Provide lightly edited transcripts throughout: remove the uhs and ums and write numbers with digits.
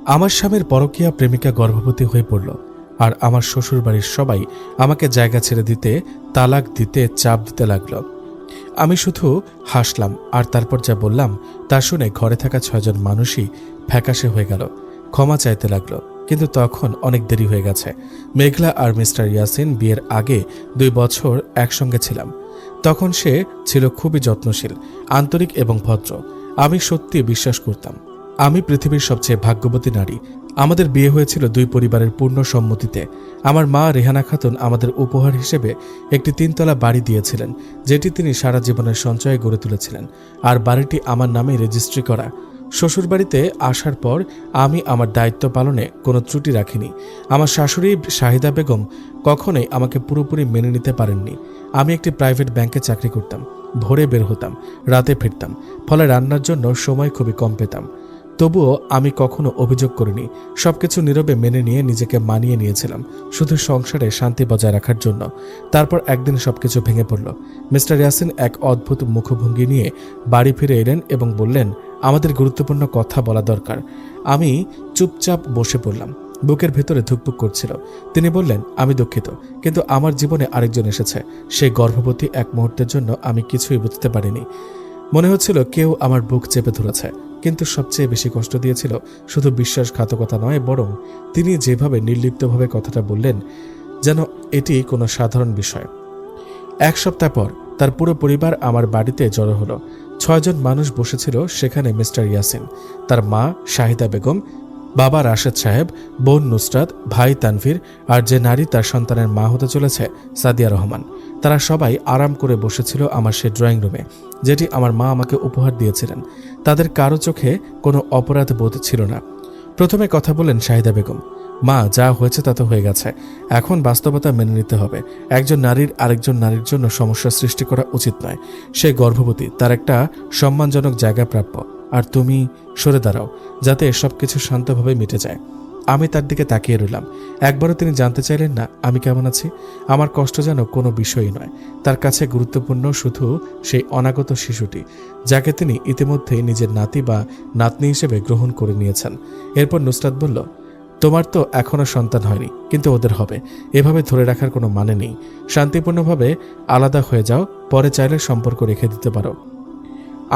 আমার স্বামীর পরকীয়া প্রেমিকা গর্ভবতী হয়ে পড়ল, আর আমার শ্বশুরবাড়ির সবাই আমাকে জায়গা ছেড়ে দিতে, তালাক দিতে, চাপ দিতে লাগল। আমি শুধু হাসলাম, আর তারপর যা বললাম তা শুনে ঘরে থাকা 6 জন মানুষই ফ্যাকাশে হয়ে গেল, ক্ষমা চাইতে লাগলো। কিন্তু তখন অনেক দেরি হয়ে গেছে। মেঘলা আর মিস্টার ইয়াসিন বিয়ের আগে 2 বছর একসঙ্গে ছিলাম। তখন সে ছিল খুবই যত্নশীল, আন্তরিক এবং ভদ্র। আমি সত্যি বিশ্বাস করতাম আমি পৃথিবীর সবচেয়ে ভাগ্যবতী নারী। আমাদের বিয়ে হয়েছিল 2 পরিবারের পূর্ণ সম্মতিতে। আমার মা রেহানা খাতুন আমাদের উপহার হিসেবে একটি 3 তলা বাড়ি দিয়েছিলেন, যেটি তিনি সারা জীবনের সঞ্চয়ে গড়ে তুলেছিলেন, আর বাড়িটি আমার নামে রেজিস্ট্রি করা। শ্বশুরবাড়িতে আসার পর আমি আমার দায়িত্ব পালনে কোনো ত্রুটি রাখিনি। আমার শাশুড়ি শাহিদা বেগম কখনোই আমাকে পুরোপুরি মেনে নিতে পারেননি। আমি একটি প্রাইভেট ব্যাংকে চাকরি করতাম, ভোরে বের হতাম, রাতে ফিরতাম, ফলে রান্নার জন্য সময় খুবই কম পেতাম। তবুও আমি কখনো অভিযোগ করিনি। সবকিছু নীরবে মেনে নিয়ে নিজেকে মানিয়ে নিয়েছিলাম, শুধু সংসারে শান্তি বজায় রাখার জন্য। তারপর একদিন সবকিছু ভেঙে পড়ল। মিস্টার ইয়াসিন এক অদ্ভুত মুখভঙ্গি নিয়ে বাড়ি ফিরে এলেন এবং বললেন, আমাদের গুরুত্বপূর্ণ কথা বলা দরকার। আমি চুপচাপ বসে পড়লাম, বুকের ভেতরে ধুকপুক করছিল। তিনি বললেন, আমি দুঃখিত, কিন্তু আমার জীবনে আরেকজন এসেছে। সে গর্ভবতী। এক মুহূর্তের জন্য আমি কিছুই বুঝতে পারিনি। মনে হচ্ছিল কেউ আমার বুক চেপে ধরেছে। কিন্তু সবচেয়ে বেশি কষ্ট দিয়েছিল শুধু বিশ্বাসঘাতকতা নয়, বরং তিনি যেভাবে নির্লিপ্তভাবে কথাটা বললেন, যেন এটি কোনো সাধারণ বিষয়। 1 সপ্তাহ পর তার পুরো পরিবার আমার বাড়িতে জড়ো হলো। 6 জন মানুষ বসেছিল সেখানে। মিস্টার ইয়াসিন, তার মা শাহিদা বেগম, বাবা রাশেদ সাহেব, বোন নুসরাত, ভাই তানভীর, আর যে নারী তার সন্তানের মা হতে চলেছে, সাদিয়া রহমান। তারা সবাই আরাম করে বসেছিল আমার সেই ড্রয়িং রুমে, যেটি আমার মা আমাকে উপহার দিয়েছিলেন। তাদের কারো চোখে কোনো অপরাধ বোধ ছিল না। প্রথমে কথা বলেন শাহিদা বেগম, মা, যা হয়েছে তা তো হয়ে গেছে, এখন বাস্তবতা মেনে নিতে হবে। একজন নারীর আরেকজন নারীর জন্য সমস্যা সৃষ্টি করা উচিত নয়। সে গর্ভবতী, তার একটা সম্মানজনক জায়গা প্রাপ্য। আর তুমি সরে দাঁড়াও, যাতে সবকিছু শান্তভাবে মিটে যায়। আমি তার দিকে তাকিয়ে রইলাম। একবারও তিনি জানতে চাইলেন না আমি কেমন আছি। আমার কষ্ট যেন কোনো বিষয়ই নয়। তার কাছে গুরুত্বপূর্ণ শুধু সেই অনাগত শিশুটি, যাকে তিনি ইতিমধ্যেই নিজের নাতি বা নাতনি হিসেবে গ্রহণ করে নিয়েছেন। এরপর নুসরাত বলল, তোমার তো এখনো সন্তান হয়নি, কিন্তু ওদের হবে। এভাবে ধরে রাখার কোনো মানে নেই। শান্তিপূর্ণভাবে আলাদা হয়ে যাও, পরে চাইলে সম্পর্ক রেখে দিতে পারো।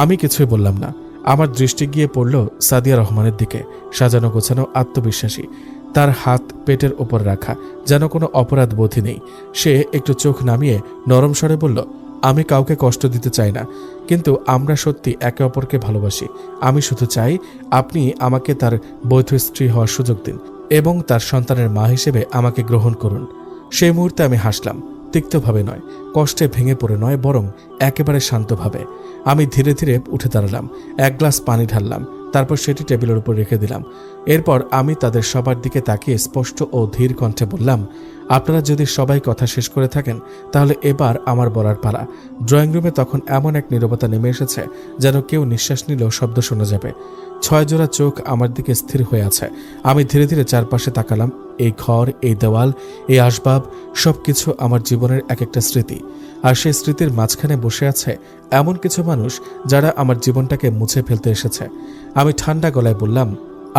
আমি কিছুই বললাম না। আমার দৃষ্টি গিয়ে পড়ল সাদিয়া রহমানের দিকে, সাজানো গোছানো, আত্মবিশ্বাসী, তার হাত পেটের ওপর রাখা, যেন কোনো অপরাধ বোধই নেই। সে একটু চোখ নামিয়ে নরম স্বরে বলল, আমি কাউকে কষ্ট দিতে চাই না, কিন্তু আমরা সত্যি একে অপরকে ভালোবাসি। আমি শুধু চাই আপনি আমাকে তার বৈধ স্ত্রী হওয়ার সুযোগ দিন এবং তার সন্তানের মা হিসেবে আমাকে গ্রহণ করুন। সেই মুহূর্তে আমি হাসলাম, তিক্তভাবে নয়, কষ্টে ভেঙে পড়ে নয়, বরং একেবারে শান্তভাবে। আমি ধীরে ধীরে উঠে দাঁড়ালাম, 1 গ্লাস পানি ঢাললাম, তারপর সেটি টেবিলের উপর রেখে দিলাম। এরপর আমি তাদের সবার দিকে তাকিয়ে স্পষ্ট ও ধীর কণ্ঠে বললাম, আপনারা যদি সবাই কথা শেষ করে থাকেন, তাহলে এবার আমার বলার পালা। ড্রয়িং রুমে তখন এমন এক নীরবতা নেমে এসেছে, যেন কেউ নিঃশ্বাস নিলেও শব্দ শোনা যাবে। 6 জোড়া চোখ আমার দিকে স্থির হয়ে আছে। আমি ধীরে ধীরে চারপাশে তাকালাম। এই ঘর, এই দেওয়াল, এই আসবাব, সবকিছু আমার জীবনের এক একটা স্মৃতি। আর সেই স্মৃতির মাঝখানে বসে আছে এমন কিছু মানুষ যারা আমার জীবনটাকে মুছে ফেলতে এসেছে। আমি ঠান্ডা গলায় বললাম,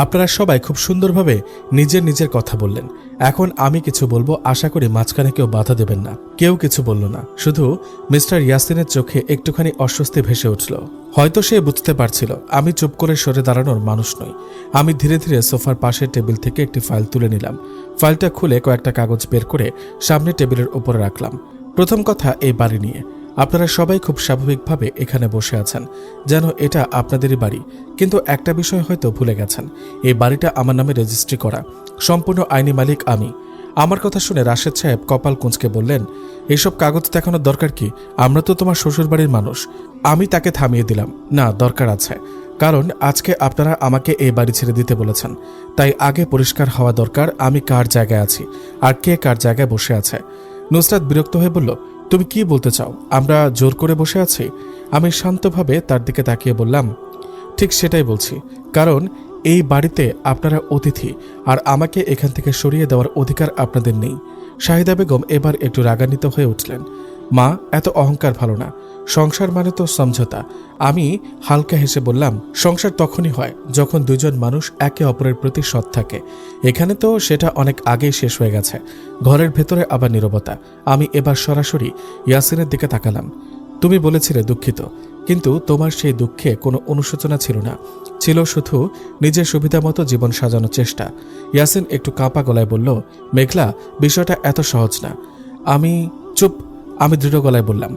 আপনারা সবাই খুব সুন্দরভাবে নিজের নিজের কথা বললেন। এখন আমি কিছু বলবো, আশা করি মাঝখানে কেউ বাধা দেবেন না। কেউ কিছু বলল না, শুধু মিস্টার ইয়াসিনের চোখে একটুখানি অস্বস্তি ভেসে উঠল। হয়তো সে বুঝতে পারছিল আমি চুপ করে সরে দাঁড়ানোর মানুষ নই। আমি ধীরে ধীরে সোফার পাশের টেবিল থেকে একটি ফাইল তুলে নিলাম। ফাইলটা খুলে কয়েকটা কাগজ বের করে সামনে টেবিলের উপরে রাখলাম। প্রথম কথা, এই বাড়ি নিয়ে। আপনারা সবাই খুব স্বাভাবিকভাবে এখানে বসে আছেন, যেন এটা আপনাদেরই বাড়ি। কিন্তু একটা বিষয় হয়তো ভুলে গেছেন, এই বাড়িটা আমার নামে রেজিস্ট্রি করা। সম্পূর্ণ আইনি মালিক আমি। আমার কথা শুনে রাশেদ সাহেব কপাল কুঁচকে বললেন, এইসব কাগজ দেখানোর দরকার কি? আমরা তো তোমার শ্বশুরবাড়ির মানুষ। আমি তাকে থামিয়ে দিলাম, না, দরকার আছে। কারণ আজকে আপনারা আমাকে এই বাড়ি ছেড়ে দিতে বলেছেন। তাই আগে পরিষ্কার হওয়া দরকার আমি কার জায়গায় আছি আর কে কার জায়গায় বসে আছে। নুসরাত বিরক্ত হয়ে বলল, তুমি কি বলতে চাও? আমরা জোর করে বসে আছি? আমি শান্তভাবে তার দিকে তাকিয়ে বললাম, ঠিক সেটাই বলছি। কারণ এই বাড়িতে আপনারা অতিথি, আর আমাকে এখান থেকে সরিয়ে দেওয়ার অধিকার আপনাদের নেই। শাহিদা বেগম এবার একটু রাগান্বিত হয়ে উঠলেন। মা, এত অহংকার ভালো না। সংসার মানে তো সমঝোতা। আমি হালকা হেসে বললাম, সংসার তখনই হয় যখন দুজন মানুষ একে অপরের প্রতি সৎ থাকে। এখানে তো সেটা অনেক আগেই শেষ হয়ে গেছে। ঘরের ভেতরে আবার নীরবতা। আমি এবার সরাসরি ইয়াসিনের দিকে তাকালাম। তুমি বলেছিলে দুঃখিত, কিন্তু তোমার সেই দুঃখে কোনো অনুশোচনা ছিল না, ছিল শুধু নিজের সুবিধা মতো জীবন সাজানোর চেষ্টা। ইয়াসিন একটু কাঁপা গলায় বলল, মেঘলা, বিষয়টা এত সহজ না। চুপ। আমি দৃঢ় গলায় বললাম,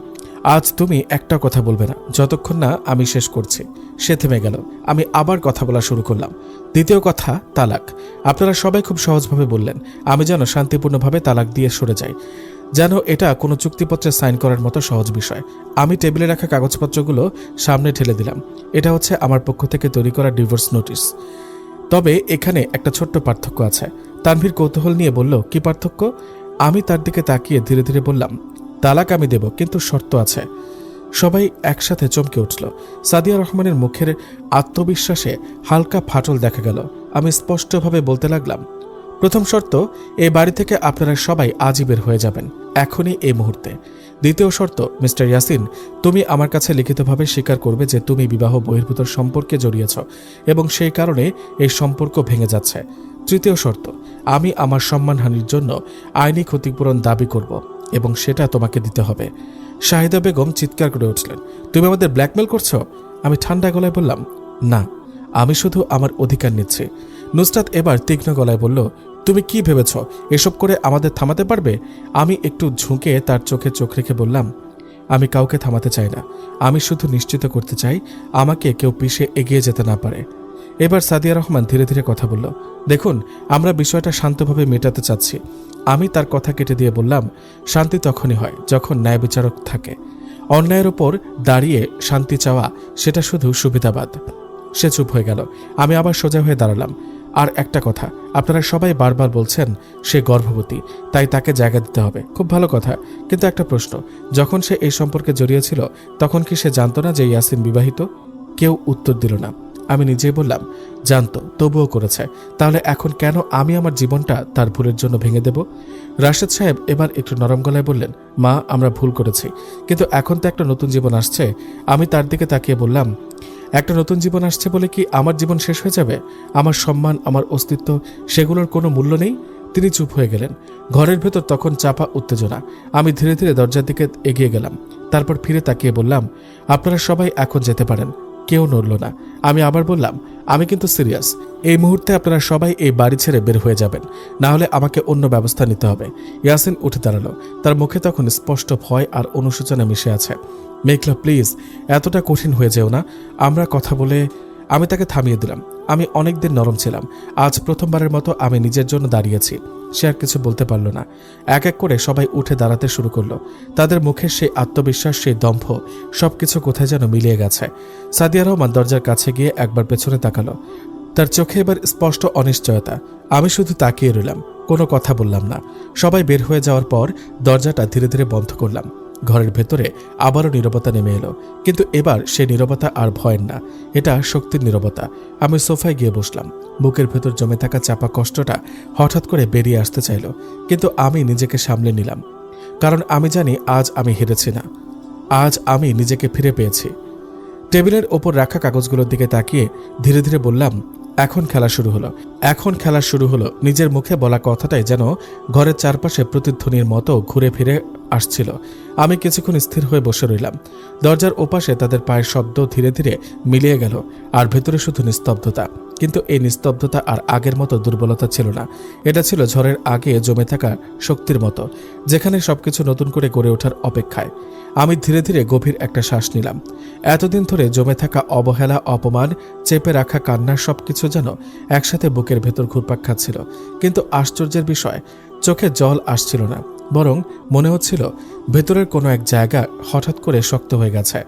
আজ তুমি একটা কথা বলবে না যতক্ষণ না আমি শেষ করছি। সে থেমে গেল। আমি আবার কথা বলা শুরু করলাম। দ্বিতীয় কথা, তালাক। আপনারা সবাই খুব সহজভাবে বললেন, আমি যেন শান্তিপূর্ণভাবে তালাক দিয়ে সরে যাই, যেন এটা কোনো চুক্তিপত্রে সাইন করার মতো সহজ বিষয়। আমি টেবিলে রাখা কাগজপত্রগুলো সামনে ঠেলে দিলাম। এটা হচ্ছে আমার পক্ষ থেকে তৈরি করা ডিভোর্স নোটিশ। তবে এখানে একটা ছোট্ট পার্থক্য আছে। তানভীর কৌতূহল নিয়ে বলল, কি পার্থক্য? আমি তার দিকে তাকিয়ে ধীরে ধীরে বললাম, তালাক আমি দেব, কিন্তু শর্ত আছে। সবাই একসাথে চমকে উঠল। সাদিয়া রহমানের মুখের আত্মবিশ্বাসে হালকা ফাটল দেখা গেল। আমি স্পষ্টভাবে বলতে লাগলাম, প্রথম শর্ত, এই বাড়ি থেকে আপনারা সবাই আজই বের হয়ে যাবেন, এখনই, এই মুহূর্তে। দ্বিতীয় শর্ত, মিস্টার ইয়াসিন, তুমি আমার কাছে লিখিতভাবে স্বীকার করবে যে তুমি বিবাহ বহির্ভূত সম্পর্কে জড়িয়েছ এবং সেই কারণে এই সম্পর্ক ভেঙে যাচ্ছে। তৃতীয় শর্ত, আমি আমার সম্মানহানির জন্য আইনি ক্ষতিপূরণ দাবি করব এবং সেটা তোমাকে দিতে হবে। শাহিদা বেগম চিৎকার করে উঠলেন, তুমি আমাদের ব্ল্যাকমেল করছো? আমি ঠান্ডা গলায় বললাম, না, আমি শুধু আমার অধিকার নিচ্ছি। নুসরাত এবার তীক্ষ্ণ গলায় বলল, তুমি কি ভেবেছ এসব করে আমাদের থামাতে পারবে? আমি একটু ঝুঁকে তার চোখে চোখ রেখে বললাম, আমি কাউকে থামাতে চাই না, আমি শুধু নিশ্চিত করতে চাই আমাকে কেউ পিছিয়ে এগিয়ে যেতে না পারে। এবার সাদিয়া রহমান ধীরে ধীরে কথা বলল, দেখুন, আমরা বিষয়টা শান্তভাবে মেটাতে চাচ্ছি। আমি তার কথা কেটে দিয়ে বললাম, শান্তি তখনই হয় যখন ন্যায় বিচারক থাকে। অন্যায়ের ওপর দাঁড়িয়ে শান্তি চাওয়া, সেটা শুধু সুবিধাবাদ। সে চুপ হয়ে গেল। আমি আবার সোজা হয়ে দাঁড়ালাম। আর একটা কথা, আপনারা সবাই বারবার বলছেন সে গর্ভবতী, তাই তাকে জায়গা দিতে হবে। খুব ভালো কথা, কিন্তু একটা প্রশ্ন, যখন সে এই সম্পর্কে জড়িয়েছিল তখন কি সে জানতো না যে ইয়াসিন বিবাহিত? কেউ উত্তর দিল না। আমি নিজেই বললাম, জানতো, তবুও করেছে। তাহলে এখন কেন আমি আমার জীবনটা তার ভুলের জন্য ভেঙে দেব? রাশেদ সাহেব এবার একটু নরম গলায় বললেন, মা, আমরা ভুল করেছি, কিন্তু এখন তো একটা নতুন জীবন আসছে। আমি তার দিকে তাকিয়ে বললাম, একটা নতুন জীবন আসছে বলে কি আমার জীবন শেষ হয়ে যাবে? আমার সম্মান, আমার অস্তিত্ব, সেগুলোর কোনো মূল্য নেই? তিনি চুপ হয়ে গেলেন। ঘরের ভেতর তখন চাপা উত্তেজনা। আমি ধীরে ধীরে দরজার দিকে এগিয়ে গেলাম। তারপর ফিরে তাকিয়ে বললাম, আপনারা সবাই এখন যেতে পারেন। কেউ নড়ল না। আমি আবার বললাম, আমি কিন্তু সিরিয়াস। এই মুহূর্তে আপনারা সবাই এই বাড়ি ছেড়ে বের হয়ে যাবেন, না হলে আমাকে অন্য ব্যবস্থা নিতে হবে। ইয়াসিন উঠে দাঁড়ালো। তার মুখে তখন স্পষ্ট ভয় আর অনুশোচনা মিশে আছে। মেঘলা, প্লিজ, এতটা কঠিন হয়ে যেও না, আমরা কথা বলে। আমি তাকে থামিয়ে দিলাম। আমি অনেকদিন নরম ছিলাম, আজ প্রথমবারের মতো আমি নিজের জন্য দাঁড়িয়েছি। সে আর কিছু বলতে পারল না। এক এক করে সবাই উঠে দাঁড়াতে শুরু করলো। তাদের মুখের সেই আত্মবিশ্বাস, সেই দম্ভ, সবকিছু কোথায় যেন মিলিয়ে গেছে। সাদিয়া রহমান দরজার কাছে গিয়ে একবার পেছনে তাকালো। তার চোখে এবার স্পষ্ট অনিশ্চয়তা। আমি শুধু তাকিয়ে রইলাম, কোনো কথা বললাম না। সবাই বের হয়ে যাওয়ার পর দরজাটা ধীরে ধীরে বন্ধ করলাম। ঘরের ভেতরে আবারও নীরবতা নেমে এলো, কিন্তু এবার সে নীরবতা আর ভয়ের না, এটা শক্তির নীরবতা। আমি সোফায় গিয়ে বসলাম। বুকের ভেতর জমে থাকা চাপা কষ্টটা হঠাৎ করে বেরিয়ে আসতে চাইল, কিন্তু আমি নিজেকে সামলে নিলাম। কারণ আমি জানি আজ আমি হেরেছি না, আজ আমি নিজেকে ফিরে পেয়েছি। টেবিলের ওপর রাখা কাগজগুলোর দিকে তাকিয়ে ধীরে ধীরে বললাম, এখন খেলা শুরু হলো, এখন খেলা শুরু হলো। নিজের মুখে বলা কথাটাই যেন ঘরের চারপাশে প্রতিধ্বনির মতো ঘুরে ফিরে আসছিল। আমি কিছুক্ষণ স্থির হয়ে বসে রইলাম। দরজার ওপাশে তাদের পায়ের শব্দ ধীরে ধীরে মিলিয়ে গেল, আর ভেতরে শুধু নিস্তব্ধতা। কিন্তু এই নিস্তব্ধতা আর আগের মতো দুর্বলতা ছিল না। এটা ছিল ঝড়ের আগে জমে থাকা শক্তির মতো, যেখানে সবকিছু নতুন করে গড়ে ওঠার অপেক্ষায়। আমি ধীরে ধীরে গভীর একটা শ্বাস নিলাম। এতদিন ধরে জমে থাকা অবহেলা, অপমান, চেপে রাখা কান্নার সবকিছু যেন একসাথে বুকের ভেতর ঘুরপাক খাচ্ছিল। কিন্তু আশ্চর্যের বিষয়, চোখে জল আসছিল না, বরং মনে হচ্ছিল ভেতরের কোনো এক জায়গা হঠাৎ করে শক্ত হয়ে গেছে।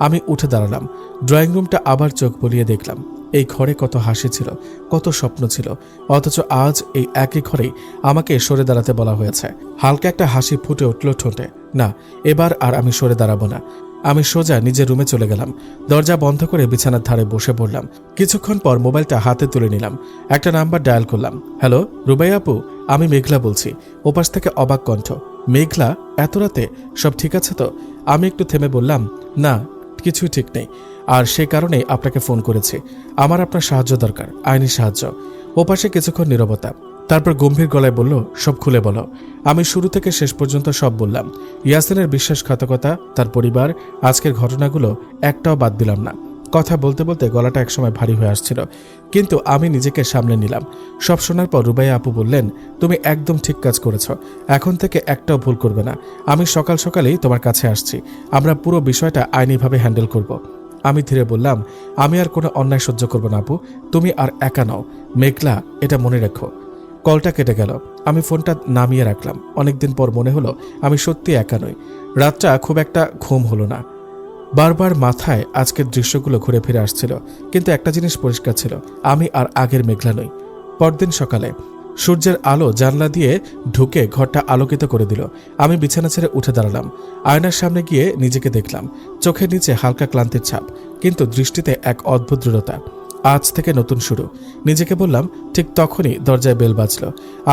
আমি উঠে দাঁড়ালাম। ড্রয়িং রুমটা আবার চোখ বুলিয়ে দেখলাম। এই ঘরে কত হাসি ছিল, কত স্বপ্ন ছিল, অথচ আজ এই একই ঘরেই আমাকে সরে দাঁড়াতে বলা হয়েছে। হালকা একটা হাসি ফুটে উঠল ঠোঁটে। না, এবার আর আমি সরে দাঁড়াবো না। আমি সোজা নিজের রুমে চলে গেলাম। দরজা বন্ধ করে বিছানার ধারে বসে পড়লাম। কিছুক্ষণ পর মোবাইলটা হাতে তুলে নিলাম। একটা নাম্বার ডায়াল করলাম। হ্যালো, রুবাই আপু, আমি মেঘলা বলছি। ওপাশ থেকে অবাক কণ্ঠ। মেঘলা, এত রাতে সব ঠিক আছে তো? আমি একটু থেমে বললাম, না, কিছুই ঠিক নেই, আর সেই কারণেই আপনাকে ফোন করেছি। আমার আপনার সাহায্য দরকার, আইনি সাহায্য। ওপাশে কিছুক্ষণ নীরবতা, তারপর গম্ভীর গলায় বলল, সব খুলে বলো। আমি শুরু থেকে শেষ পর্যন্ত সব বললাম। ইয়াসিনের বিশ্বাসঘাতকতা, তার পরিবার, আজকের ঘটনাগুলো একটাও বাদ দিলাম না। কথা বলতে বলতে গলাটা একসময় ভারী হয়ে আসছিল, কিন্তু আমি নিজেকে সামলে নিলাম। সব শোনার পর রুবাইয়া আপু বললেন, তুমি একদম ঠিক কাজ করেছ, এখন থেকে একটাও ভুল করবে না। আমি সকাল সকালেই তোমার কাছে আসছি, আমরা পুরো বিষয়টা আইনিভাবে হ্যান্ডেল করব। আমি ধীরে বললাম, আমি আর কোনো অন্যায় সহ্য করব না আপু, তুমি আর একা নাও। মেঘলা, এটা মনে রেখো। কলটা কেটে গেল, আমি ফোনটা নামিয়ে রাখলাম। অনেকদিন পর মনে হলো আমি সত্যি একা নই। রাতটা খুব একটা ঘুম হলো না, বারবার মাথায় আজকের দৃশ্যগুলো ঘুরে ফিরে আসছিল, কিন্তু একটা জিনিস পরিষ্কার ছিল, আমি আর আগের মেঘলা নই। পরদিন সকালে সূর্যের আলো জানলা দিয়ে ঢুকে ঘরটা আলোকিত করে দিল। আমি বিছানা ছেড়ে উঠে দাঁড়ালাম, আয়নার সামনে গিয়ে নিজেকে দেখলাম। চোখের নিচে হালকা ক্লান্তির ছাপ, কিন্তু দৃষ্টিতে এক অদ্ভুত দৃঢ়তা। আজ থেকে নতুন শুরু, নিজেকে বললাম। ঠিক তখনই দরজায় বেল বাজল।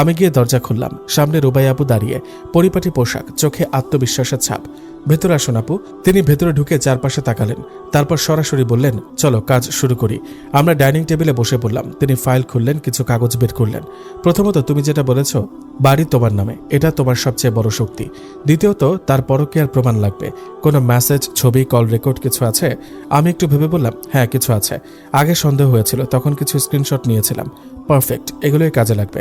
আমি গিয়ে দরজা খুললাম। সামনে রুবাইয়া আপু দাঁড়িয়ে, পরিপাটি পোশাক, চোখে আত্মবিশ্বাসের ছাপ। ভেতরে আসুন আপু। তিনি ভেতরে ঢুকে চারপাশে তাকালেন, তারপর সরাসরি বললেন, চলো কাজ শুরু করি। আমরা ডাইনিং টেবিলে বসে পড়লাম। তিনি ফাইল খুললেন, কিছু কাগজ বের করলেন। প্রথমত, তুমি যেটা বলেছ বাড়ি তোমার নামে, এটা তোমার সবচেয়ে বড় শক্তি। দ্বিতীয়ত, তার পরকীয়ার প্রমাণ লাগবে। কোনো মেসেজ, ছবি, কল রেকর্ড কিছু আছে? আমি একটু ভেবে বললাম, হ্যাঁ কিছু আছে। আগে সন্দেহ হয়েছিল, তখন কিছু স্ক্রিনশট নিয়েছিলাম। পারফেক্ট, এগুলোই কাজে লাগবে।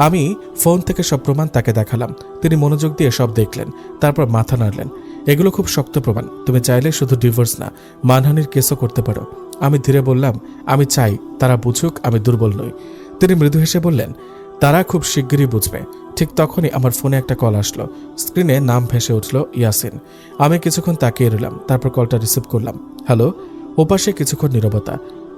আমি ফোন থেকে সব প্রমাণ তাকে দেখালাম। তিনি মনোযোগ দিয়ে সব দেখলেন, তারপর মাথা নাড়লেন। এগুলো খুব শক্ত প্রমাণ, তুমি চাইলে শুধু ডিভোর্স না, মানহানির কেসও করতে পারো। আমি ধীরে বললাম, আমি চাই তারা বুঝুক আমি দুর্বল নই। তিনি মৃদু হেসে বললেন, তারা খুব শিগগিরই বুঝবে। ঠিক তখনই আমার ফোনে একটা কল আসলো। স্ক্রিনে নাম ভেসে উঠল ইয়াসিন। আমি কিছুক্ষণ তাকিয়ে রইলাম, তারপর কলটা রিসিভ করলাম। হ্যালো। ওপাশে কিছুক্ষণ নীরবতা,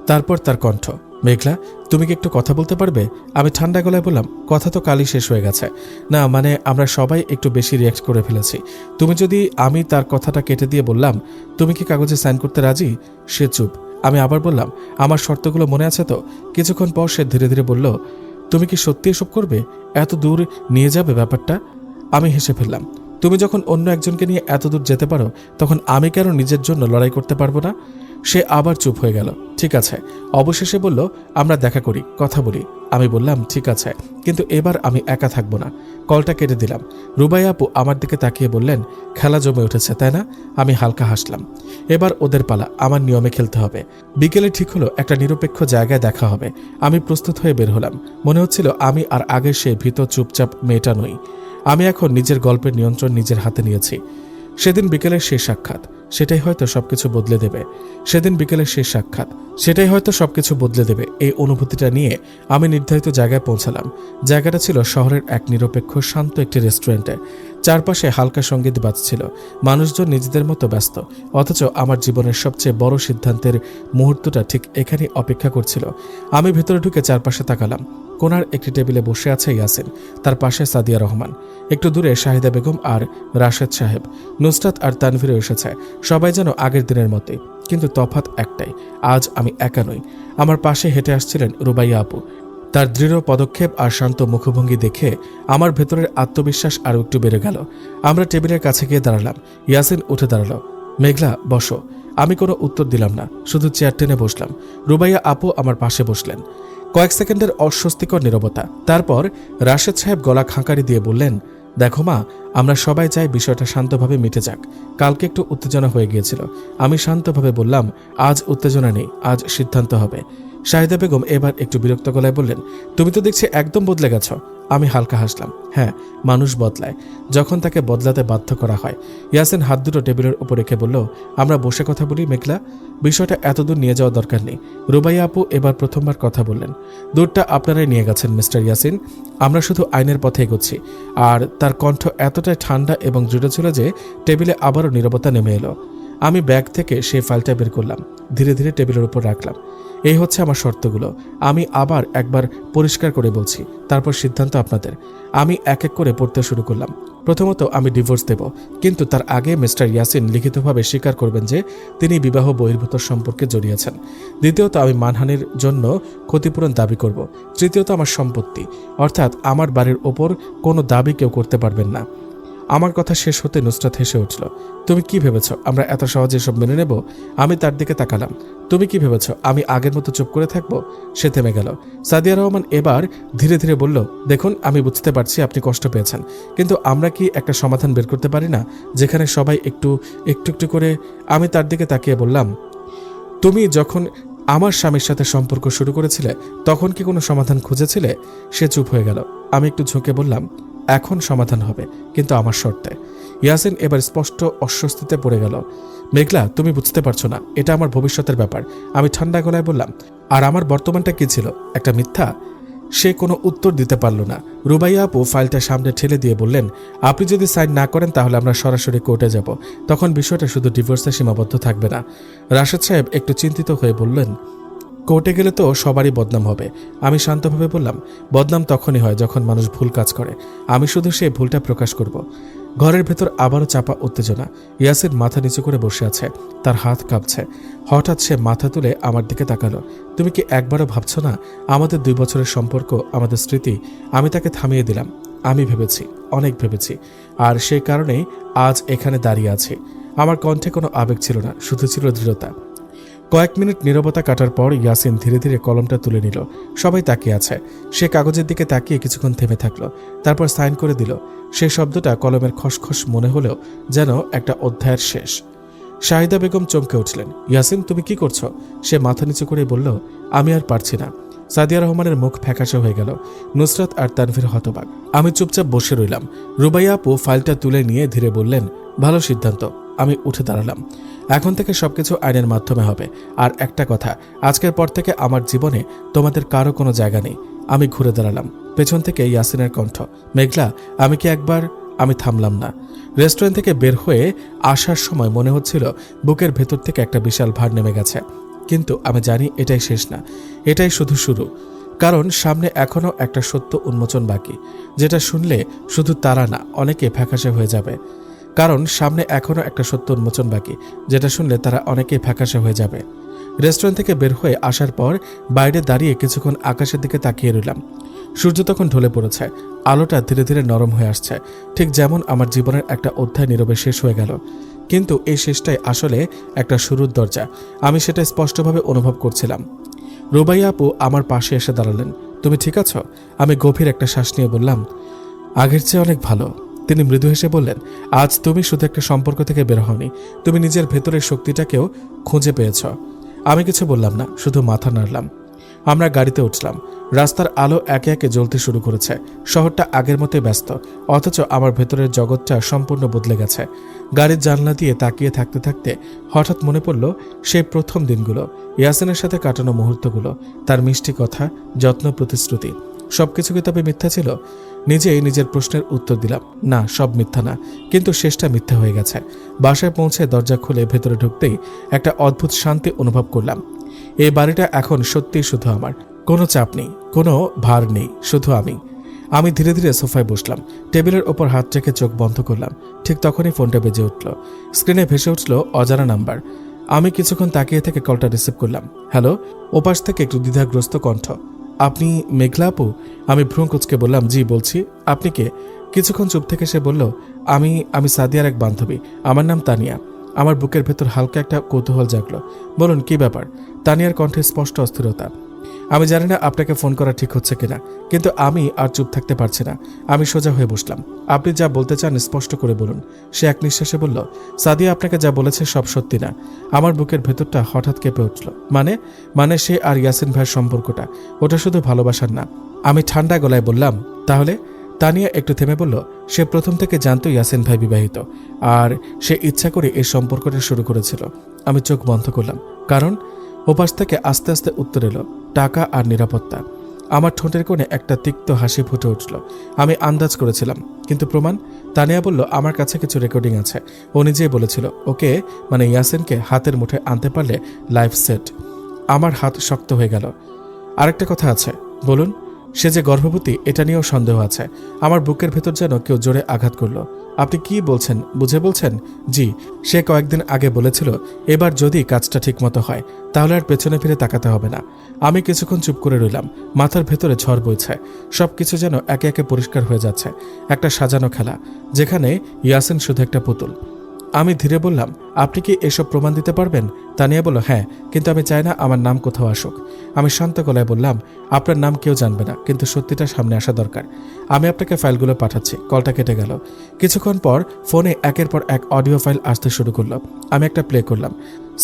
তারপর তার কণ্ঠ, মেঘলা, তুমি কি একটু কথা বলতে পারবে? আমি ঠান্ডা গলায় বললাম, কথা তো কালই শেষ হয়ে গেছে। না মানে আমরা সবাই একটু বেশি রিয়াক্ট করে ফেলেছি। তুমি যদি, আমি তার কথাটা কেটে দিয়ে বললাম, তুমি কি কাগজে সাইন করতে রাজি? সে চুপ। আমি আবার বললাম, আমার শর্তগুলো মনে আছে তো? কিছুক্ষণ পর সে ধীরে ধীরে বলল, তুমি কি সত্যি এসব করবে? এত দূর নিয়ে যাবে ব্যাপারটা? আমি হেসে ফেললাম। তুমি যখন অন্য একজনকে নিয়ে এত দূর যেতে পারো, তখন আমি কেন নিজের জন্য লড়াই করতে পারবো না? সে আবার চুপ হয়ে গেল। ঠিক আছে, অবশেষে বলল, আমরা দেখা করি, কথা বলি। আমি বললাম, ঠিক আছে, কিন্তু এবার আমি একা থাকবো না। কলটা কেটে দিলাম। রুবাইয়া আপু আমার দিকে তাকিয়ে বললেন, খেলা জমে উঠেছে তাই না? আমি হালকা হাসলাম। এবার ওদের পালা, আমার নিয়মে খেলতে হবে। বিকেলে ঠিক হলো একটা নিরপেক্ষ জায়গায় দেখা হবে। আমি প্রস্তুত হয়ে বের হলাম। মনে হচ্ছিল আমি আর আগের সেই ভীত চুপচাপ মেয়েটা নই। আমি এখন নিজের গল্পের নিয়ন্ত্রণ নিজের হাতে নিয়েছি। সেদিন বিকেলের শেষ সাক্ষাৎ, সেটাই হয়তো সবকিছু বদলে দেবে। সেদিন বিকেলের শেষ সাক্ষাৎ, সেটাই হয়তো সবকিছু বদলে দেবে। এই অনুভূতিটা নিয়ে আমি নির্ধারিত জায়গায় পৌঁছালাম। জায়গাটা ছিল শহরের এক নিরপেক্ষ শান্ত একটি রেস্টুরেন্টে। চারপাশে হালকা সঙ্গীত বাজছিল, মানুষজন নিজেদের মতো ব্যস্ত, অথচ আমার জীবনের সবচেয়ে বড় সিদ্ধান্তের মুহূর্তটা ঠিক এখানেই অপেক্ষা করছিল। আমি ভেতরে ঢুকে চারপাশে তাকালাম। কোনার একটি টেবিলে বসে আছে ইয়াসিন, তার পাশে সাদিয়া রহমান, একটু দূরে শাহিদা বেগম আর রাশেদ সাহেব, নুসরাত আর তানভীরও এসেছে। সবাই যেন আগের দিনের মতোই, কিন্তু তফাৎ একটাই, আজ আমি একা নই। আমার পাশে হেঁটে আসছিলেন রুবাইয়া আপু। তার দৃঢ় পদক্ষেপ আর শান্ত মুখভঙ্গি দেখে আমার ভেতরের আত্মবিশ্বাস আরও একটু বেড়ে গেল। আমরা টেবিলের কাছে গিয়ে দাঁড়ালাম। ইয়াসিন উঠে দাঁড়ালো। মেঘলা, বসো। আমি কোনো উত্তর দিলাম না, শুধু চেয়ার টেনে বসলাম। রুবাইয়া আপু আমার পাশে বসলেন। কয়েক সেকেন্ডের অস্বস্তিকর নীরবতা, তারপর রাশেদ সাহেব গলা খাঁকারি দিয়ে বললেন, দেখো মা, আমরা সবাই চাই বিষয়টা শান্তভাবে মিটে যাক। কালকে একটু উত্তেজনা হয়ে গিয়েছিল। আমি শান্তভাবে বললাম, আজ উত্তেজনা নেই, আজ সিদ্ধান্ত হবে। শাহিদা বেগম এবার একটু বিরক্ত গলায় বললেন, তুমি তো দেখছি একদম বদলে গেছ। আমি হালকা হাসলাম। হ্যাঁ, মানুষ বদলায় যখন তাকে বদলাতে বাধ্য করা হয়। ইয়াসিন হাত দুটো টেবিলের উপর রেখে বলল, আমরা বসে কথা বলি মেঘলা, বিষয়টা এতদূর নিয়ে যাওয়ার দরকার নেই। রুবাইয়া আপু এবার প্রথমবার কথা বললেন, দূরটা আপনারাই নিয়ে গেছেন মিস্টার ইয়াসিন, আমরা শুধু আইনের পথে এগোচ্ছি। আর তার কণ্ঠ এতটাই ঠান্ডা এবং দৃঢ় ছিল যে টেবিলে আবারও নীরবতা নেমে এলো। আমি ব্যাগ থেকে সেই ফাইলটা বের করলাম, ধীরে ধীরে টেবিলের উপর রাখলাম। এই হচ্ছে আমার শর্তগুলো। আমি আবার একবার পরিষ্কার করে বলছি, তারপর সিদ্ধান্ত আপনাদের। আমি এক এক করে পড়তে শুরু করলাম। প্রথমত, আমি ডিভোর্স দেব, কিন্তু তার আগে মিস্টার ইয়াসিন লিখিতভাবে স্বীকার করবেন যে তিনি বিবাহ বহির্ভূত সম্পর্কে জড়িয়েছেন। দ্বিতীয়ত, আমি মানহানির জন্য ক্ষতিপূরণ দাবি করব। তৃতীয়ত, আমার সম্পত্তি, অর্থাৎ আমার বাড়ির ওপর কোনো দাবি কেউ করতে পারবেন না। আমার কথা শেষ হতে নুসরাত হেসে উঠল। তুমি কি ভেবেছ আমরা এত সহজে সব মেনে নেব? আমি তার দিকে তাকালাম। তুমি কি ভেবেছ আমি আগের মতো চুপ করে থাকবো? সে থেমে গেল। সাদিয়া রহমান এবার ধীরে ধীরে বলল, দেখুন আমি বুঝতে পারছি আপনি কষ্ট পেয়েছেন, কিন্তু আমরা কি একটা সমাধান বের করতে পারি না, যেখানে সবাই একটু একটু একটু করে। আমি তার দিকে তাকিয়ে বললাম, তুমি যখন আমার স্বামীর সাথে সম্পর্ক শুরু করেছিলে তখন কি কোনো সমাধান খুঁজেছিলে? সে চুপ হয়ে গেল। আমি একটু ঝুঁকে বললাম, এখন সমাধান হবে, কিন্তু আমার শর্তে। ইয়াসিন এবার স্পষ্ট অস্বস্তিতে পড়ে গেল। মেঘলা, তুমি বুঝতে পারছো না, এটা আমার ভবিষ্যতের ব্যাপার। আমি ঠান্ডা গলায় বললাম, আর আমার বর্তমানটা কি ছিল? একটা মিথ্যা? সে কোনো উত্তর দিতে পারল না। রুবাইয়া আপু ফাইলটা সামনে ঠেলে দিয়ে বললেন, আপনি যদি সাইন না করেন তাহলে আমরা সরাসরি কোর্টে যাব। তখন বিষয়টা শুধু ডিভোর্সে সীমাবদ্ধ থাকবে না। রাশেদ সাহেব একটু চিন্তিত হয়ে বললেন, কোর্টে গেলে তো সবারই বদনাম হবে। আমি শান্তভাবে বললাম, বদনাম তখনই হয় যখন মানুষ ভুল কাজ করে। আমি শুধু সেই ভুলটা প্রকাশ করব। ঘরের ভেতর আবারও চাপা উত্তেজনা। ইয়াসির মাথা নিচু করে বসে আছে, তার হাত কাঁপছে। হঠাৎ সে মাথা তুলে আমার দিকে তাকালো। তুমি কি একবারও ভাবছো না আমাদের 2 বছরের সম্পর্ক, আমাদের স্মৃতি? আমি তাকে থামিয়ে দিলাম। আমি ভেবেছি, অনেক ভেবেছি, আর সেই কারণেই আজ এখানে দাঁড়িয়ে আছি। আমার কণ্ঠে কোনো আবেগ ছিল না, শুধু ছিল দৃঢ়তা। কয়েক মিনিট নীরবতা কাটার পর ইয়াসিন ধীরে ধীরে কলমটা তুলে নিল। সবাই তাকিয়ে আছে। সে কাগজের দিকে তাকিয়ে কিছুক্ষণ থেমে থাকলো, তারপর সাইন করে দিল। সেই শব্দটা কলমের খসখস মনে হলেও যেন একটা অধ্যায়ের শেষ। শাহিদা বেগম চমকে উঠলেন। ইয়াসিন, তুমি কি করছো? সে মাথা নিচু করে বলল, আমি আর পারছি না। সাদিয়া রহমানের মুখ ফ্যাকাশে হয়ে গেল। নুসরাত আর তানভীর হতবাক। আমি চুপচাপ বসে রইলাম। রুবাইয়া আপু ফাইলটা তুলে নিয়ে ধীরে বললেন, ভালো সিদ্ধান্ত। আমি উঠে দাঁড়ালাম। এখন থেকে সবকিছু আইনের মাধ্যমে হবে। আর একটা কথা, আজকের পর থেকে আমার জীবনে তোমাদের কারো কোনো জায়গা নেই। আমি ঘুরে দাঁড়ালাম। পেছন থেকে ইয়াসিনের কণ্ঠ, মেঘলা, আমি কি একবার। আমি থামলাম না। রেস্টুরেন্ট থেকে বের হয়ে আসার সময় মনে হচ্ছিল বুকের ভেতর থেকে একটা বিশাল ভার নেমে গেছে। কিন্তু আমি জানি এটাই শেষ না, এটাই শুধু শুরু। কারণ সামনে এখনো একটা সত্য উন্মোচন বাকি, যেটা শুনলে শুধু তারা না, অনেকে ফ্যাকাশে হয়ে যাবে। কারণ সামনে এখনো একটা সত্য উন্মোচন বাকি, যেটা শুনলে তারা অনেকেই ফ্যাকাশে হয়ে যাবে। রেস্টুরেন্ট থেকে বের হয়ে আসার পর বাইরে দাঁড়িয়ে কিছুক্ষণ আকাশের দিকে তাকিয়ে রইলাম। সূর্য তখন ঢলে পড়েছে, আলোটা ধীরে ধীরে নরম হয়ে আসছে, ঠিক যেমন আমার জীবনের একটা অধ্যায় নীরবে শেষ হয়ে গেল। কিন্তু এই শেষটাই আসলে একটা শুরুর দরজা। আমি সেটা স্পষ্টভাবে অনুভব করছিলাম। রুবাইয়া আপু আমার পাশে এসে দাঁড়ালেন। তুমি ঠিক আছো? আমি গভীর একটা শ্বাস নিয়ে বললাম, আগের চেয়ে অনেক ভালো। তিনি মৃদু হেসে বললেন, আজ তুমি শুধু একটা সম্পর্ক থেকে বের হওনি, তুমি নিজের ভেতরের শক্তিটাকেও খুঁজে পেয়েছ। আমি কিছু বললাম না, শুধু মাথা নাড়লাম। আমরা গাড়িতে উঠলাম। রাস্তার আলো একে একে জ্বলতে শুরু করেছে। শহরটা আগের মতোই ব্যস্ত, অথচ আমার ভেতরের জগৎটা সম্পূর্ণ বদলে গেছে। গাড়ির জানলা দিয়ে তাকিয়ে থাকতে থাকতে হঠাৎ মনে পড়ল সেই প্রথম দিনগুলো, ইয়াসিনের সাথে কাটানো মুহূর্তগুলো, তার মিষ্টি কথা, যত্ন, প্রতিশ্রুতি। সবকিছু কি তবে মিথ্যা ছিল? নিজেই নিজের প্রশ্নের উত্তর দিলাম, না, সব মিথ্যা না, কিন্তু শেষটা মিথ্যা হয়ে গেছে। বাসায় পৌঁছে দরজা খুলে ভেতরে ঢুকতেই একটা অদ্ভুত শান্তি অনুভব করলাম। এই বাড়িটা এখন সত্যিই শুধু আমার। কোনো চাপ নেই, কোনো ভার নেই, শুধু আমি। আমি ধীরে ধীরে সোফায় বসলাম। টেবিলের ওপর হাত রেখে চোখ বন্ধ করলাম। ঠিক তখনই ফোনটা বেজে উঠল। স্ক্রিনে ভেসে উঠল অজানা নাম্বার। আমি কিছুক্ষণ তাকিয়ে থেকে কলটা রিসিভ করলাম। হ্যালো। ওপাশ থেকে একটু দ্বিধাগ্রস্ত কণ্ঠ, আপনি মেঘলা আপু? আমি ভ্রু কুঁচকে বললাম, জি বলছি। আপনি কে? কিছুক্ষণ চুপ থেকে সে বলল, আমি সাদিয়ার এক বান্ধবী, আমার নাম তানিয়া। আমার বুকের ভেতর হালকা একটা কৌতূহল জাগলো। বলুন, কি ব্যাপার? তানিয়ার কণ্ঠে স্পষ্ট অস্থিরতা। আমি জানি না আপনাকে ফোন করা ঠিক হচ্ছে কিনা, কিন্তু আমি আর চুপ থাকতে পারছি না। আমি সোজা হয়ে বসলাম। আপনি যা বলতে চান স্পষ্ট করে বলুন। সে এক নিঃশ্বাসে বলল, সাদিয়া আপনাকে যা বলেছে সব সত্যি না। আমার বুকের ভেতরটা হঠাৎ কেঁপে উঠল। মানে সে আর ইয়াসিন ভাইয়ের সম্পর্কটা, ওটা শুধু ভালোবাসার না। আমি ঠান্ডা গলায় বললাম, তাহলে? তানিয়া একটু থেমে বলল, সে প্রথম থেকে জানতো ইয়াসিন ভাই বিবাহিত, আর সে ইচ্ছা করে এই সম্পর্কটা শুরু করেছিল। আমি চোখ বন্ধ করলাম, কারণ ওপাশ থেকে আস্তে আস্তে উত্তর এলো, টাকা আর নিরাপত্তা। আমার ঠোঁটের কোণে একটা তিক্ত হাসি ফুটে উঠল। আমি আন্দাজ করেছিলাম, কিন্তু প্রমাণ? তানিয়া বলল, আমার কাছে কিছু রেকর্ডিং আছে। ও নিজেই বলেছিল, ওকে মানে ইয়াসিনকে হাতের মুঠে আনতে পারলে লাইফ সেট। আমার হাত শক্ত হয়ে গেল। আরেকটা কথা আছে। বলুন। সে যে গর্ভবতী এটা নিয়েও সন্দেহ আছে। আমার বুকের ভেতর যেন কেউ জোরে আঘাত করলো। আপনি কি বলছেন, বুঝে বলছেন? জি, সে কয়েকদিন আগে বলেছিল এবার যদি কাজটা ঠিকমতো হয় তাহলে আর পেছনে ফিরে তাকাতে হবে না। আমি কিছুক্ষণ চুপ করে রইলাম। মাথার ভেতরে ঝড় বইছে। সবকিছু যেন একে একে পরিষ্কার হয়ে যাচ্ছে। একটা সাজানো খেলা যেখানে ইয়াসিন শুধু একটা পুতুল। আমি ধীরে বললাম, আপনি কি এসব প্রমাণ দিতে পারবেন? তানিয়া বলল, হ্যাঁ, কিন্তু আমি চাই না আমার নাম কোথাও আসুক। আমি শান্ত গলায় বললাম, আপনার নাম কেউ জানবে না, কিন্তু সত্যিটা সামনে আসা দরকার। আমি আপনাকে ফাইলগুলো পাঠাচ্ছি। কলটা কেটে গেল। কিছুক্ষণ পর ফোনে একের পর এক অডিও ফাইল আসতে শুরু করলো। আমি একটা প্লে করলাম।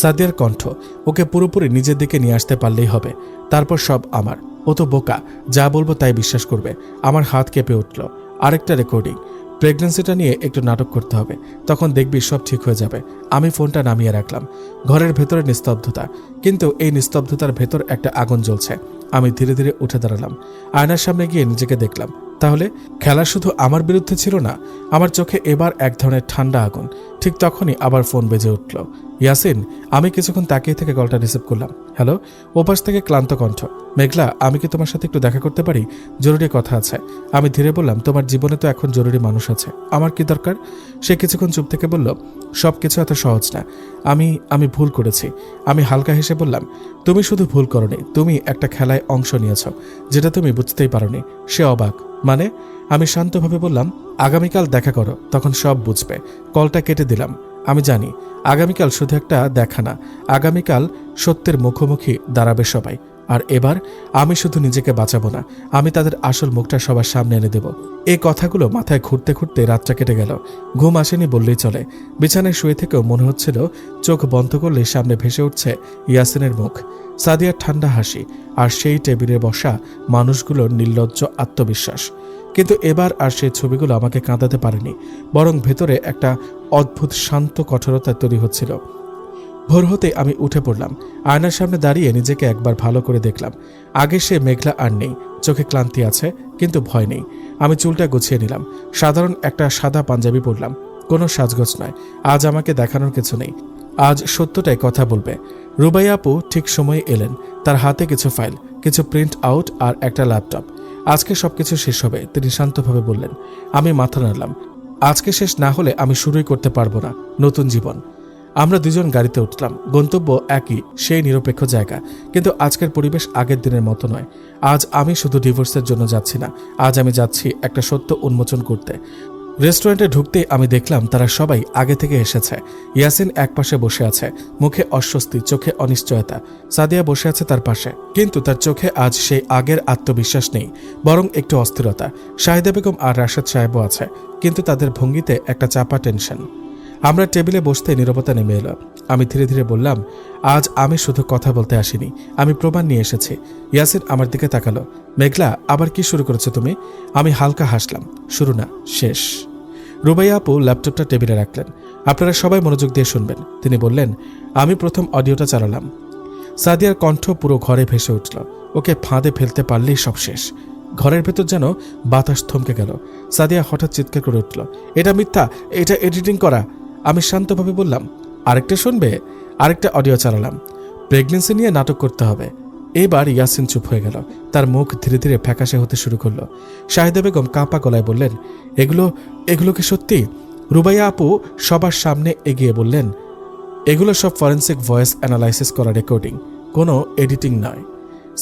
সাদিয়ার কণ্ঠ। ওকে পুরোপুরি নিজের দিকে নিয়ে আসতে পারলেই হবে, তারপর সব আমার। ও তো বোকা, যা বলবো তাই বিশ্বাস করবে। আমার হাত কেঁপে উঠল। আরেকটা রেকর্ডিং। প্রেগন্যান্সিটা নিয়ে একটু নাটক করতে হবে, তখন দেখবি সব ঠিক হয়ে যাবে। আমি ফোনটা নামিয়ে রাখলাম। ঘরের ভেতরে নিস্তব্ধতা, কিন্তু এই নিস্তব্ধতার ভেতর একটা আগুন জ্বলছে। আমি ধীরে ধীরে উঠে দাঁড়ালাম। আয়নার সামনে গিয়ে নিজেকে দেখলাম। তাহলে খেলা শুধু আমার বিরুদ্ধে ছিল না। আমার চোখে এবার এক ধরনের ঠান্ডা আগুন। ঠিক তখনই আবার ফোন বেজে উঠল। ইয়াসিন। আমি কিছুক্ষণ তাকিয়ে থেকে কলটা রিসিভ করলাম। হ্যালো। ওপাশ থেকে ক্লান্ত কণ্ঠ। মেঘলা, আমি কি তোমার সাথে একটু দেখা করতে পারি? জরুরি কথা আছে। আমি ধীরে বললাম, তোমার জীবনে তো এখন জরুরি মানুষ আছে, আমার কি দরকার? সে কিছুক্ষণ চুপ থেকে বলল, সব কিছু এত সহজ না। আমি ভুল করেছি। আমি হালকা হেসে বললাম, তুমি শুধু ভুল করনি, তুমি একটা খেলায় অংশ নিয়েছ যেটা তুমি বুঝতেই পারোনি। সে অবাক। মানে? আমি শান্তভাবে বললাম, আগামীকাল দেখা করো, তখন সব বুঝবে। কলটা কেটে দিলাম। আমি জানি আগামীকাল শুধু একটা দেখা না, আগামীকাল সত্যের মুখোমুখি দাঁড়াবে সবাই। আর এবার আমি শুধু নিজেকে বাঁচাবো না, আমি তাদের আসল মুখটা সবার সামনে এনে দেব। এই কথাগুলো মাথায় ঘুরতে ঘুরতে রাতটা কেটে গেল। ঘুম আসেনি বললেই চলে। বিছানায় শুয়ে থেকেও মনে হচ্ছিল চোখ বন্ধ করলে সামনে ভেসে উঠছে ইয়াসিনের মুখ, সাদিয়ার ঠান্ডা হাসি, আর সেই টেবিলে বসা মানুষগুলোর নির্লজ্জ আত্মবিশ্বাস। কিন্তু এবার আর সেই ছবিগুলো আমাকে কাঁদাতে পারেনি, বরং ভেতরে একটা অদ্ভুত শান্ত কঠোরতা তৈরি হচ্ছিল। ভোর হতে আমি উঠে পড়লাম। আয়নার সামনে দাঁড়িয়ে নিজেকে একবার ভালো করে দেখলাম। আগে সে মেঘলা আর নেই। চোখে ক্লান্তি আছে, কিন্তু ভয় নেই। আমি চুলটা গুছিয়ে নিলাম। সাধারণ একটা সাদা পাঞ্জাবি পরলাম। কোনো সাজগোজ নয়। আজ আমাকে দেখানোর কিছু নেই। আজ সত্যটাই কথা বলবে। রুবাইয়া আপু ঠিক সময়ে এলেন। তার হাতে কিছু ফাইল, কিছু প্রিন্ট আউট আর একটা ল্যাপটপ। আজকে সবকিছু শেষ হবে, তিনি শান্তভাবে বললেন। আমি মাথা নাড়লাম। আজকে শেষ না হলে আমি শুরুই করতে পারবো না নতুন জীবন। আমরা দুজন গাড়িতে উঠলাম। গন্তব্য একই, সেই নিরপেক্ষ জায়গা, কিন্তু আজকের পরিবেশ আগের দিনের মতো নয়। আজ আমি শুধু ডিভোর্সের জন্য যাচ্ছি না, আজ আমি যাচ্ছি একটা সত্য উন্মোচন করতে। রেস্টুরেন্টে ঢুকতে আমি দেখলাম তারা সবাই আগে থেকে এসেছে। ইয়াসিন একপাশে বসে আছে, মুখে অস্বস্তি, চোখে অনিশ্চয়তা। সাদিয়া বসে আছে তার পাশে, কিন্তু তার চোখে আজ সেই আগের আত্মবিশ্বাস নেই, বরং একটু অস্থিরতা। শাহিদা বেগম আর রাশেদ সাহেবও আছে, কিন্তু তাদের ভঙ্গিতে একটা চাপা টেনশন। আমরা টেবিলে বসতে নীরবতা নেমে এলো। আমি ধীরে ধীরে বললাম, আজ আমি শুধু কথা বলতে আসিনি, আমি প্রমাণ নিয়ে এসেছি। ইয়াসিন আমার দিকে তাকালো। মেঘলা, আবার কি শুরু করেছো তুমি? আমি হালকা হাসলাম। শুরু না, শেষ। রুবাইয়া আপু ল্যাপটপটা টেবিলে রাখলেন। আপনারা সবাই মনোযোগ দিয়ে শুনবেন, তিনি বললেন। আমি প্রথম অডিওটা চালালাম। সাদিয়ার কণ্ঠ পুরো ঘরে ভেসে উঠল। ওকে ফাঁদে ফেলতে পারলেই সব শেষ। ঘরের ভেতর যেন বাতাস থমকে গেল। সাদিয়া হঠাৎ চিৎকার করে উঠল, এটা মিথ্যা, এটা এডিটিং করা। আমি শান্তভাবে বললাম, আরেকটা শুনবে? আরেকটা অডিও চালালাম। প্রেগন্যান্সি নিয়ে নাটক করতে হবে। এবার ইয়াসিন চুপ হয়ে গেল। তার মুখ ধীরে ধীরে ফ্যাকাশে হতে শুরু করলো। শাহিদা বেগম কাঁপা গলায় বললেন, এগুলো কি সত্যি? রুবাইয়া আপু সবার সামনে এগিয়ে বললেন, এগুলো সব ফরেন্সিক ভয়েস অ্যানালাইসিস করা রেকর্ডিং, কোনো এডিটিং নয়।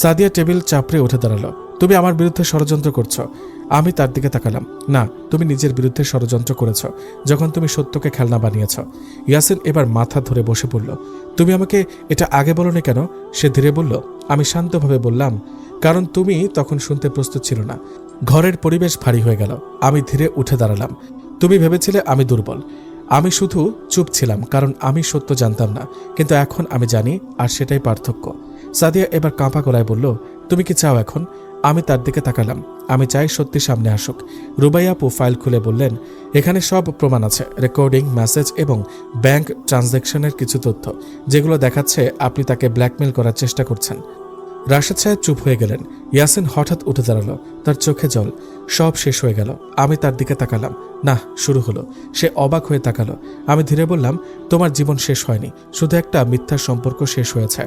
সাদিয়া টেবিল চাপড়ে উঠে দাঁড়ালো। তুমি আমার বিরুদ্ধে ষড়যন্ত্র করছো। আমি তার দিকে তাকালাম। না, তুমি নিজের বিরুদ্ধে ষড়যন্ত্র করেছ যখন তুমি সত্যকে খেলনা বানিয়েছ। ইয়াসিন এবার মাথা ধরে বসে পড়ল। তুমি আমাকে এটা আগে বলনি কেন? সে ধীরে বলল। আমি শান্তভাবে বললাম, কারণ তুমি তখন শুনতে প্রস্তুত ছিল না। ঘরের পরিবেশ ভারী হয়ে গেল। আমি ধীরে উঠে দাঁড়ালাম। তুমি ভেবেছিলে আমি দুর্বল। আমি শুধু চুপ ছিলাম, কারণ আমি সত্য জানতাম না, কিন্তু এখন আমি জানি, আর সেটাই পার্থক্য। সাদিয়া এবার কাঁপা গলায় বলল, তুমি কি চাও এখন? আমি তার দিকে তাকালাম। আমি চাই সত্যি সামনে আসুক। রুবাইয়া আপু ফাইল খুলে বললেন, এখানে সব প্রমাণ আছে, রেকর্ডিং, মেসেজ এবং ব্যাংক ট্রানজ্যাকশনের কিছু তথ্য, যেগুলো দেখাচ্ছে আপনি তাকে ব্ল্যাকমেল করার চেষ্টা করছেন। রাশেদ সাহেব চুপ হয়ে গেলেন। ইয়াসিন হঠাৎ উঠে দাঁড়ালো। তার চোখে জল। সব শেষ হয়ে গেল। আমি তার দিকে তাকালাম। না, শুরু হলো। সে অবাক হয়ে তাকালো। আমি ধীরে বললাম, তোমার জীবন শেষ হয়নি, শুধু একটা মিথ্যার সম্পর্ক শেষ হয়েছে।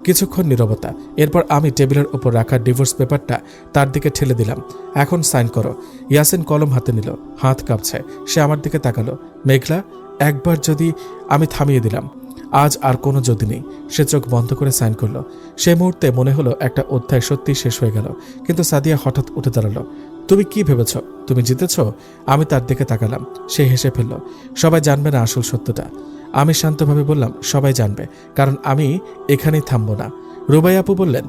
কিছুক্ষণ নীরবতা। এরপর আমি টেবিলের উপর রাখা ডিভোর্স পেপারটা তার দিকে ঠেলে দিলাম। এখন সাইন করো। ইয়াসিন কলম হাতে নিল, হাত কাঁপছে। সে আমার দিকে তাকালো। মেঘলা, একবার যদি। আমি থামিয়ে দিলাম। আজ আর কোনো যদি নেই। সে চোখ বন্ধ করে সাইন করলো। সে মুহূর্তে মনে হলো একটা অধ্যায় সত্যি শেষ হয়ে গেল। কিন্তু সাদিয়া হঠাৎ উঠে দাঁড়ালো। তুমি কি ভেবেছ তুমি জিতেছ? আমি তার দিকে তাকালাম। সে হেসে ফেলল। সবাই জানবে না আসল সত্যটা। আমি শান্তভাবে বললাম, সবাই জানবে, কারণ আমি এখানেই থামবো না। রুবাই আপু বললেন,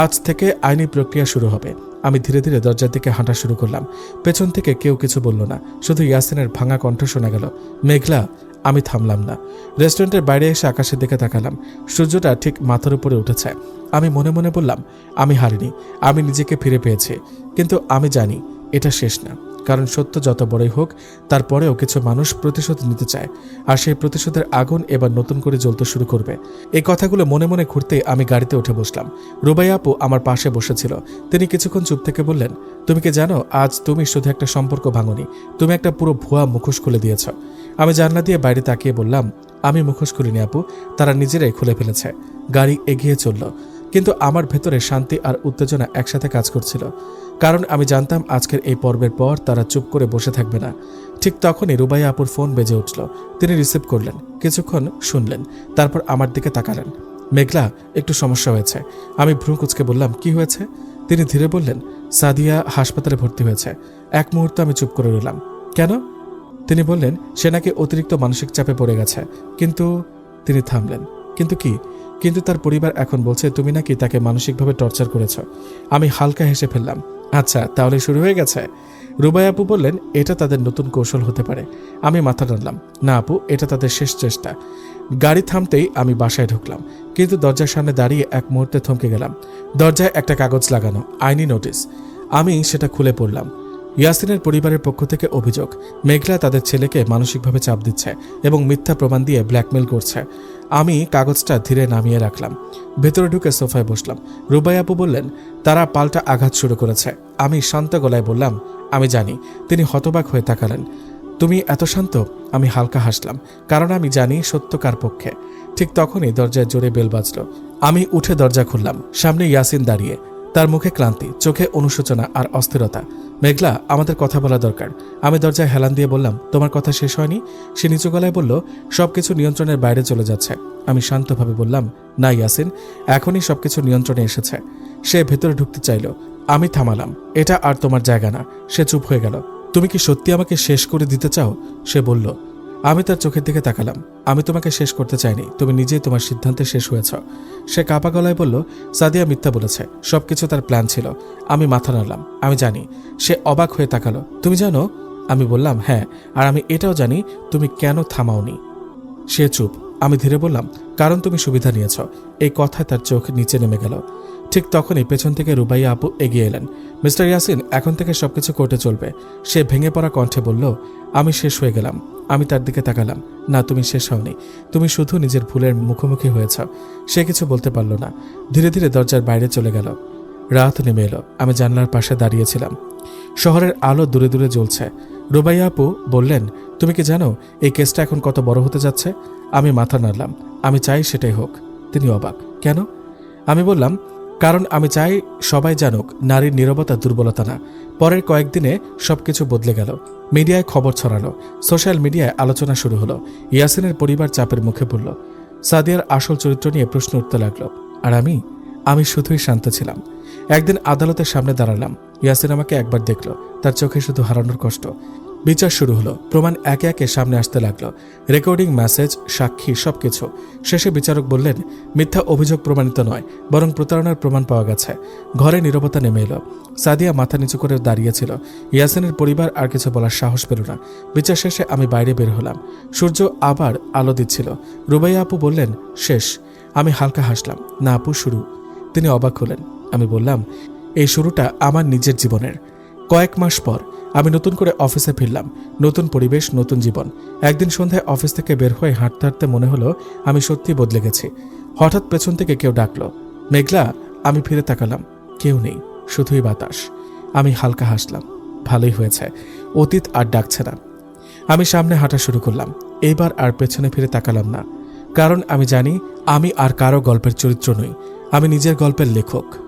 আজ থেকে আইনি প্রক্রিয়া শুরু হবে। আমি ধীরে ধীরে দরজার দিকে হাঁটা শুরু করলাম। পেছন থেকে কেউ কিছু বলল না, শুধু ইয়াসিনের ভাঙা কণ্ঠ শোনা গেল, মেঘলা। আমি থামলাম না। রেস্টুরেন্টের বাইরে এসে আকাশের দিকে তাকালাম। সূর্যটা ঠিক মাথার উপরে উঠেছে। আমি মনে মনে বললাম, আমি হারিনি, আমি নিজেকে ফিরে পেয়েছি। কিন্তু আমি জানি এটা শেষ না, কারণ সত্য যত বড়ই হোক তারপরেও কিছু মানুষ প্রতিশোধ নিতে চায়, আর সেই প্রতিশোধের আগুন এবার নতুন করে জ্বলতে শুরু করবে। এই কথাগুলো মনে মনে ঘুরতে আমি গাড়িতে উঠে বসলাম। রুবাই আপু আমার পাশে বসেছিল। তিনি কিছুক্ষণ চুপ থেকে বললেন, তুমি কি জানো, আজ তুমি শুধু একটা সম্পর্ক ভাঙনি, তুমি একটা পুরো ভুয়া মুখোশ খুলে দিয়েছ। আমি জানলা দিয়ে বাইরে তাকিয়ে বললাম, আমি মুখোশ খুলিনি আপু, তারা নিজেরাই খুলে ফেলেছে। গাড়ি এগিয়ে চলল, কিন্তু আমার ভেতরে শান্তি আর উত্তেজনা একসাথে কাজ করছিল, কারণ আমি জানতাম আজকের এই পর্বের পর তারা চুপ করে বসে থাকবে না। ঠিক তখনই রুবাইয়া আপুর ফোন বেজে উঠল। তিনি রিসিভ করলেন, কিছুক্ষণ শুনলেন, তারপর আমার দিকে তাকালেন। মেঘলা, একটু সমস্যা হয়েছে। আমি ভ্রু কুঁচকে বললাম, কি হয়েছে? তিনি ধীরে বললেন, সাদিয়া হাসপাতালে ভর্তি হয়েছে। এক মুহূর্ত আমি চুপ করে রইলাম। কেন? তিনি বললেন, সে নাকি অতিরিক্ত মানসিক চাপে পড়ে গেছে। কিন্তু তিনি থামলেন। কিন্তু কি? কিন্তু তার পরিবার এখন বলছে তুমি নাকি তাকে মানসিকভাবে টর্চার করেছ। আমি হালকা হেসে ফেললাম। আচ্ছা, তাহলে শুরু হয়ে গেছে? রুবাই আপু বললেন, এটা তাদের নতুন কৌশল হতে পারে। আমি মাথা টানলাম, না আপু, এটা তাদের শেষ চেষ্টা। গাড়ি থামতেই আমি বাসায় ঢুকলাম, কিন্তু দরজার সামনে দাঁড়িয়ে এক মুহূর্তে থমকে গেলাম। দরজায় একটা কাগজ লাগানো, আইনি নোটিশ। আমি সেটা খুলে পড়লাম। ইয়াসিনের পরিবারের পক্ষ থেকে অভিযোগ, মেঘলা তাদের ছেলেকে মানসিকভাবে চাপ দিচ্ছে এবং মিথ্যা প্রমাণ দিয়ে ব্ল্যাকমেল করছে। আমি কাগজটা ধীরে নামিয়ে রাখলাম। ভেতরে ঢুকে সোফায় বসলাম। রুবাই আপু বললেন, তারা পাল্টা আঘাত শুরু করেছে। আমি শান্ত গলায় বললাম, আমি জানি। তিনি হতবাক হয়ে তাকালেন। তুমি এত শান্ত? আমি হালকা হাসলাম, কারণ আমি জানি সত্য কার পক্ষে। ঠিক তখনই দরজায় জোরে বেল বাজল। আমি উঠে দরজা খুললাম। সামনে ইয়াসিন দাঁড়িয়ে, তার মুখে ক্লান্তি, চোখে অনুশোচনা আর অস্থিরতা। মেঘলা, আমাদের কথা বলা দরকার। আমি দরজায় হেলান দিয়ে বললাম, তোমার কথা শেষ হয়নি? সে নিচু গলায় বলল, সবকিছু নিয়ন্ত্রণের বাইরে চলে যাচ্ছে। আমি শান্তভাবে বললাম, না ইয়াসিন, এখনই সবকিছু নিয়ন্ত্রণে এসেছে। সে ভেতরে ঢুকতে চাইল। আমি থামালাম, এটা আর তোমার জায়গা না। সে চুপ হয়ে গেল। তুমি কি সত্যি আমাকে শেষ করে দিতে চাও? সে বলল। আমি তার চোখের দিকে তাকালাম। আমি তোমাকে শেষ করতে চাইনি, তুমি নিজেই তোমার সিদ্ধান্তে শেষ হয়েছ। সে কাঁপা গলায় বলল, সাদিয়া মিথ্যা বলেছে, সবকিছু তার প্ল্যান ছিল। আমি মাথা নাড়লাম, আমি জানি। সে অবাক হয়ে তাকালো। তুমি জানো? আমি বললাম, হ্যাঁ, আর আমি এটাও জানি তুমি কেন থামাওনি। সে চুপ। আমি ধীরে বললাম, কারণ তুমি সুবিধা নিয়েছ। এই কথায় তার চোখ নিচে নেমে গেল। ঠিক তখনই পেছন থেকে রুবাইয়া আপু এগিয়ে এলেন। মিস্টার ইয়াসিন, এখন থেকে সবকিছু কোর্টে চলবে। সে ভেঙে পড়া কণ্ঠে বলল, আমি শেষ হয়ে গেলাম। আমি তার দিকে তাকালাম। না, তুমি শেষ হওনি, তুমি শুধু নিজের ভুলের মুখোমুখি হয়েছ। সে কিছু বলতে পারল না। ধীরে ধীরে দরজার বাইরে চলে গেল। রাত নেমে এলো। আমি জানলার পাশে দাঁড়িয়েছিলাম। শহরের আলো দূরে দূরে জ্বলছে। রুবাইয়া আপু বললেন, তুমি কি জানো এই কেসটা এখন কত বড় হতে যাচ্ছে? আমি মাথা নাড়লাম। আমি চাই সেটাই হোক। তিনি অবাক। কেন? আমি বললাম, কারণ আমি চাই সবাই জানুক নারীর নীরবতা দুর্বলতা না। পরের কয়েকদিনে সবকিছু বদলে গেল। মিডিয়ায় খবর ছড়ালো, সোশ্যাল মিডিয়ায় আলোচনা শুরু হলো। ইয়াসিনের পরিবার চাপের মুখে পড়ল। সাদিয়ার আসল চরিত্র নিয়ে প্রশ্ন উঠতে লাগলো। আর আমি শুধুই শান্ত ছিলাম। একদিন আদালতের সামনে দাঁড়ালাম। ইয়াসিন আমাকে একবার দেখল, তার চোখে শুধু হারানোর কষ্ট। বিচার শুরু হলো। প্রমাণ একে একে সামনে আসতে লাগলো। রেকর্ডিং, মেসেজ, সাক্ষী, সবকিছু। শেষে বিচারক বললেন, মিথ্যা অভিযোগ প্রমাণিত নয়, বরং প্রতারণার প্রমাণ পাওয়া গেছে। ঘরে নীরবতা নেমে এলো। সাদিয়া মাথা নিচু করে দাঁড়িয়েছিল। ইয়াসিনের পরিবার আর কিছু বলার সাহস পেল না। বিচার শেষে আমি বাইরে বের হলাম। সূর্য আবার আলো দিচ্ছিল। রুবাইয়া আপু বললেন, শেষ। আমি হালকা হাসলাম। না আপু, শুরু। তিনি অবাক হলেন। আমি বললাম, এই শুরুটা আমার নিজের জীবনের। কয়েক মাস পর আমি নতুন করে অফিসে ফিরলাম। নতুন পরিবেশ, নতুন জীবন। একদিন সন্ধ্যায় অফিস থেকে বের হয়ে হাঁটতে হাঁটতে মনে হলো আমি সত্যি বদলে গেছি। হঠাৎ পেছন থেকে কেউ ডাকলো, মেঘলা। আমি ফিরে তাকালাম। কেউ নেই, শুধুই বাতাস। আমি হালকা হাসলাম। ভালোই হয়েছে, অতীত আর ডাকছে না। আমি সামনে হাঁটা শুরু করলাম। এইবার আর পেছনে ফিরে তাকালাম না, কারণ আমি জানি আমি আর কারো গল্পের চরিত্র নই। আমি নিজের গল্পের লেখক,